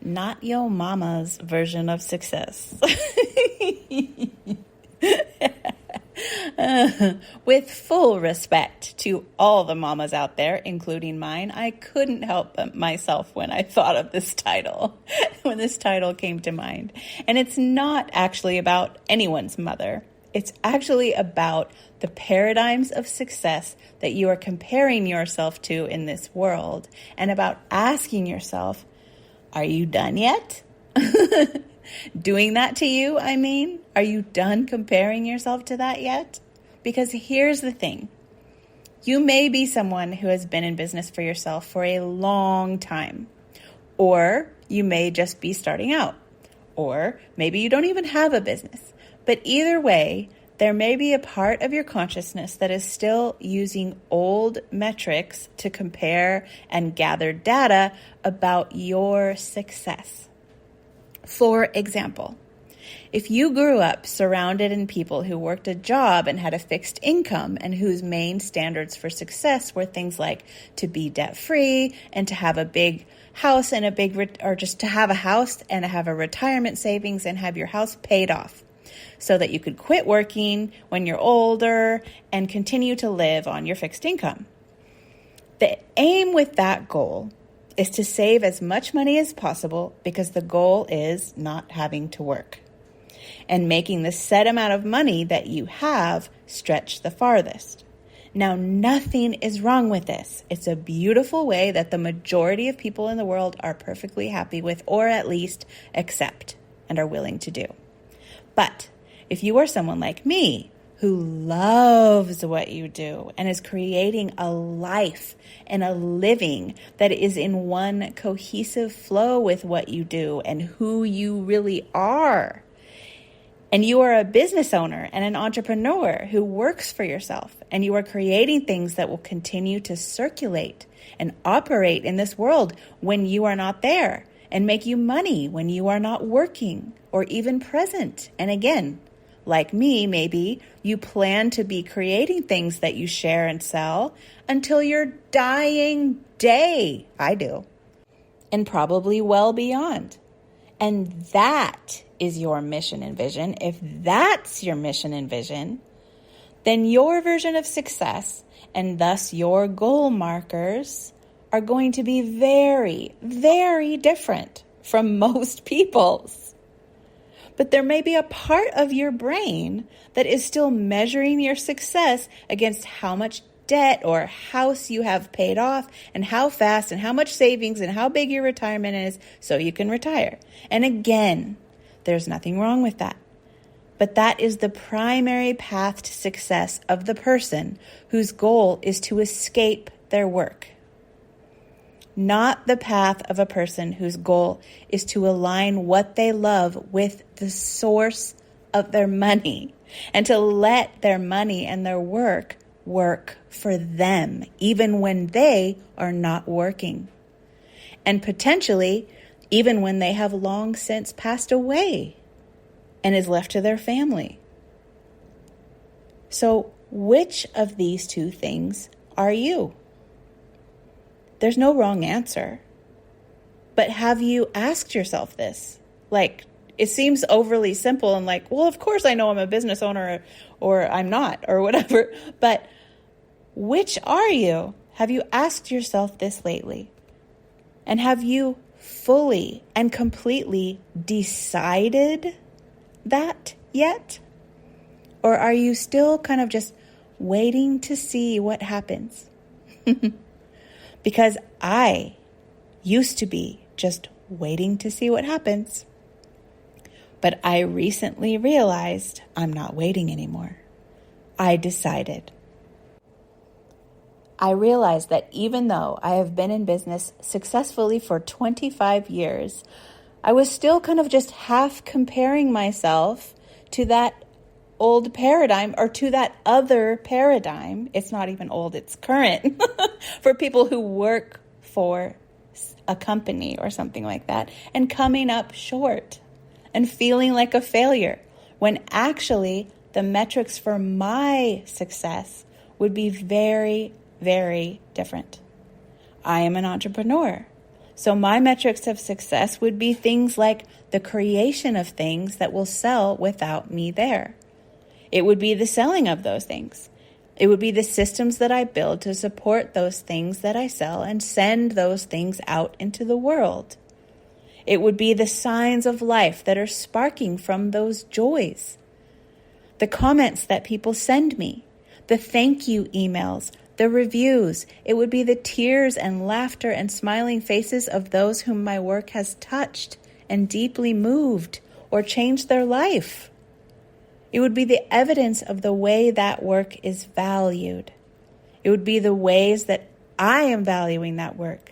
not your mama's version of success. With full respect to all the mamas out there, including mine, I couldn't help myself when I thought of this title, when this title came to mind. And it's not actually about anyone's mother. It's actually about the paradigms of success that you are comparing yourself to in this world, and about asking yourself, are you done yet? Doing that to you, I mean? Are you done comparing yourself to that yet? Because here's the thing. You may be someone who has been in business for yourself for a long time. Or you may just be starting out. Or maybe you don't even have a business. But either way, there may be a part of your consciousness that is still using old metrics to compare and gather data about your success. For example, if you grew up surrounded in people who worked a job and had a fixed income and whose main standards for success were things like to be debt-free and to have a big house and or just to have a house and have a retirement savings and have your house paid off so that you could quit working when you're older and continue to live on your fixed income. The aim with that goal is to save as much money as possible because the goal is not having to work and making the set amount of money that you have stretch the farthest. Now, nothing is wrong with this. It's a beautiful way that the majority of people in the world are perfectly happy with, or at least accept and are willing to do. But if you are someone like me who loves what you do and is creating a life and a living that is in one cohesive flow with what you do and who you really are, and you are a business owner and an entrepreneur who works for yourself, and you are creating things that will continue to circulate and operate in this world when you are not there, and make you money when you are not working or even present. And again, like me, maybe you plan to be creating things that you share and sell until your dying day. I do. And probably well beyond. And that is your mission and vision. If that's your mission and vision, then your version of success, and thus your goal markers, are going to be very, very different from most people's. But there may be a part of your brain that is still measuring your success against how much debt or house you have paid off and how fast and how much savings and how big your retirement is so you can retire. And again, there's nothing wrong with that. But that is the primary path to success of the person whose goal is to escape their work. Not the path of a person whose goal is to align what they love with the source of their money and to let their money and their work for them, even when they are not working. And potentially, even when they have long since passed away and is left to their family. So, which of these two things are you? There's no wrong answer. But have you asked yourself this? Like, it seems overly simple and like, well, of course I know I'm a business owner or I'm not or whatever. But which are you? Have you asked yourself this lately? And have you fully and completely decided that yet? Or are you still kind of just waiting to see what happens? Because I used to be just waiting to see what happens. But I recently realized I'm not waiting anymore. I decided. I realized that even though I have been in business successfully for 25 years, I was still kind of just half comparing myself to that old paradigm or to that other paradigm. It's not even old, it's current for people who work for a company or something like that, and coming up short and feeling like a failure when actually the metrics for my success would be very, very different. I am an entrepreneur. So my metrics of success would be things like the creation of things that will sell without me there. It would be the selling of those things. It would be the systems that I build to support those things that I sell and send those things out into the world. It would be the signs of life that are sparking from those joys. The comments that people send me, the thank you emails, the reviews. It would be the tears and laughter and smiling faces of those whom my work has touched and deeply moved or changed their life. It would be the evidence of the way that work is valued. It would be the ways that I am valuing that work.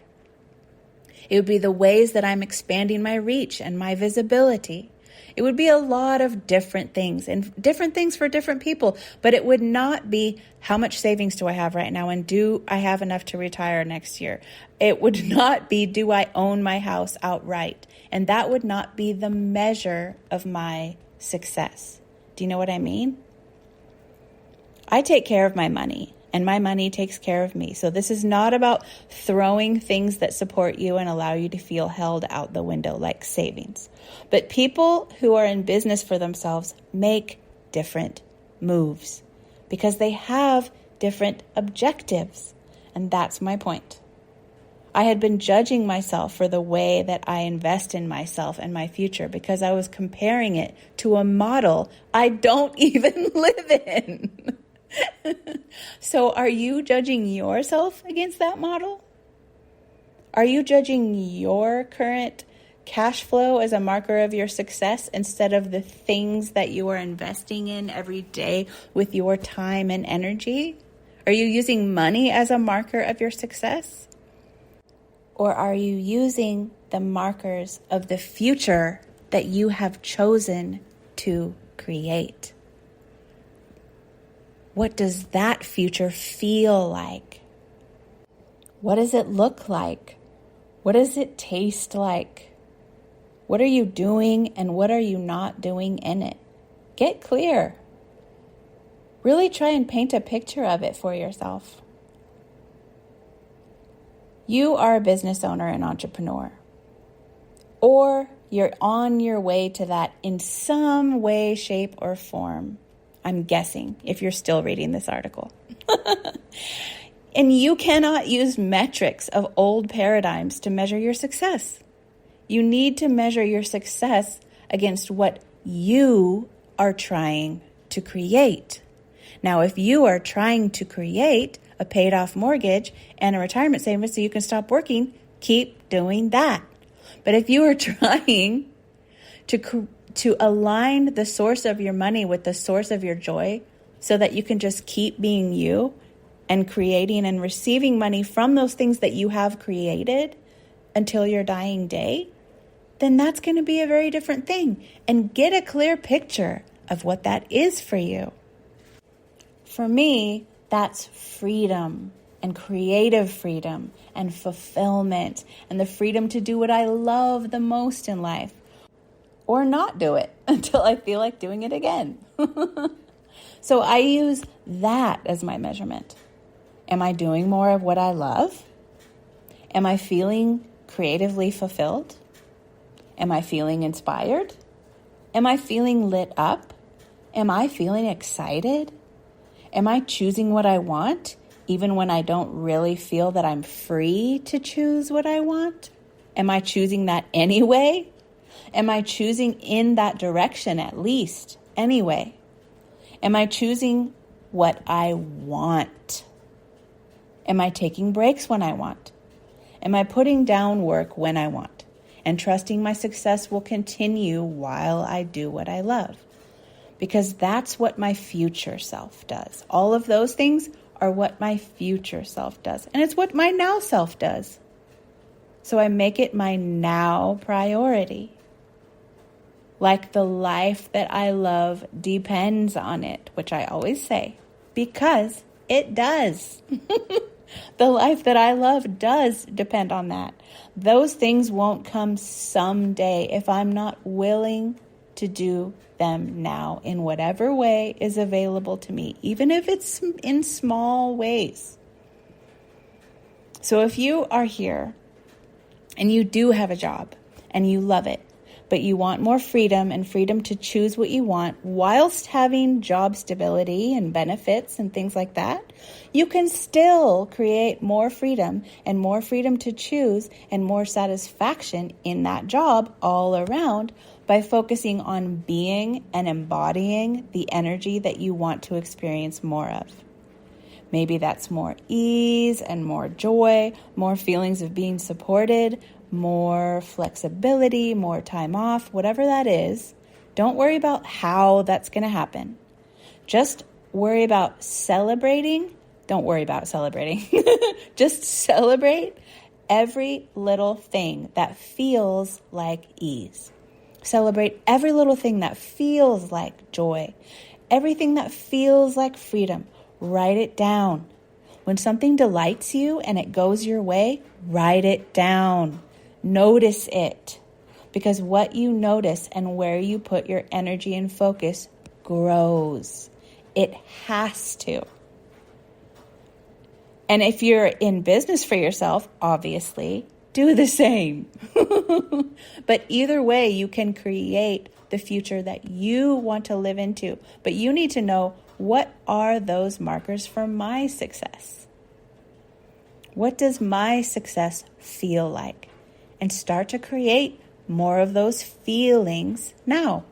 It would be the ways that I'm expanding my reach and my visibility. It would be a lot of different things and different things for different people, but it would not be how much savings do I have right now and do I have enough to retire next year? It would not be do I own my house outright? And that would not be the measure of my success. Do you know what I mean? I take care of my money, and my money takes care of me. So this is not about throwing things that support you and allow you to feel held out the window like savings. But people who are in business for themselves make different moves because they have different objectives. And that's my point. I had been judging myself for the way that I invest in myself and my future because I was comparing it to a model I don't even live in. So are you judging yourself against that model? Are you judging your current cash flow as a marker of your success instead of the things that you are investing in every day with your time and energy? Are you using money as a marker of your success? Or are you using the markers of the future that you have chosen to create? What does that future feel like? What does it look like? What does it taste like? What are you doing and what are you not doing in it? Get clear. Really try and paint a picture of it for yourself. You are a business owner and entrepreneur, or you're on your way to that in some way, shape, or form. I'm guessing if you're still reading this article. And you cannot use metrics of old paradigms to measure your success. You need to measure your success against what you are trying to create. Now, if you are trying to create a paid off mortgage and a retirement savings so you can stop working, keep doing that. But if you are trying to align the source of your money with the source of your joy so that you can just keep being you and creating and receiving money from those things that you have created until your dying day, then that's going to be a very different thing. And get a clear picture of what that is for you. For me, that's freedom and creative freedom and fulfillment and the freedom to do what I love the most in life or not do it until I feel like doing it again. So I use that as my measurement. Am I doing more of what I love? Am I feeling creatively fulfilled? Am I feeling inspired? Am I feeling lit up? Am I feeling excited? Am I choosing what I want, even when I don't really feel that I'm free to choose what I want? Am I choosing that anyway? Am I choosing in that direction at least anyway? Am I choosing what I want? Am I taking breaks when I want? Am I putting down work when I want? And trusting my success will continue while I do what I love. Because that's what my future self does. All of those things are what my future self does. And it's what my now self does. So I make it my now priority. Like the life that I love depends on it, which I always say, because it does. The life that I love does depend on that. Those things won't come someday if I'm not willing to do them now in whatever way is available to me, even if it's in small ways. So if you are here and you do have a job and you love it, but you want more freedom and freedom to choose what you want whilst having job stability and benefits and things like that, you can still create more freedom and more freedom to choose and more satisfaction in that job all around by focusing on being and embodying the energy that you want to experience more of. Maybe that's more ease and more joy, more feelings of being supported, more flexibility, more time off, whatever that is. Don't worry about how that's going to happen. Just worry about celebrating. Don't worry about celebrating. Just celebrate every little thing that feels like ease. Celebrate every little thing that feels like joy. Everything that feels like freedom. Write it down. When something delights you and it goes your way, write it down. Notice it. Because what you notice and where you put your energy and focus grows. It has to. And if you're in business for yourself, obviously, do the same. But either way, you can create the future that you want to live into. But you need to know, what are those markers for my success? What does my success feel like? And start to create more of those feelings now.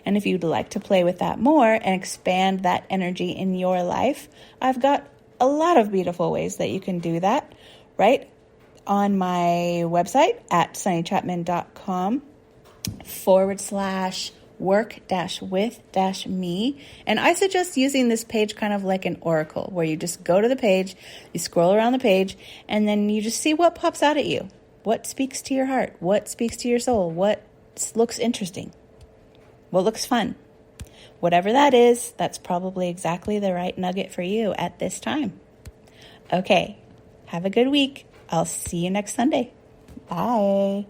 And if you'd like to play with that more and expand that energy in your life, I've got a lot of beautiful ways that you can do that, right? On my website at sunnychapman.com/work-with-me. And I suggest using this page kind of like an oracle, where you just go to the page, you scroll around the page, and then you just see what pops out at you. What speaks to your heart? What speaks to your soul? What looks interesting? What looks fun? Whatever that is, that's probably exactly the right nugget for you at this time. Okay, have a good week. I'll see you next Sunday. Bye.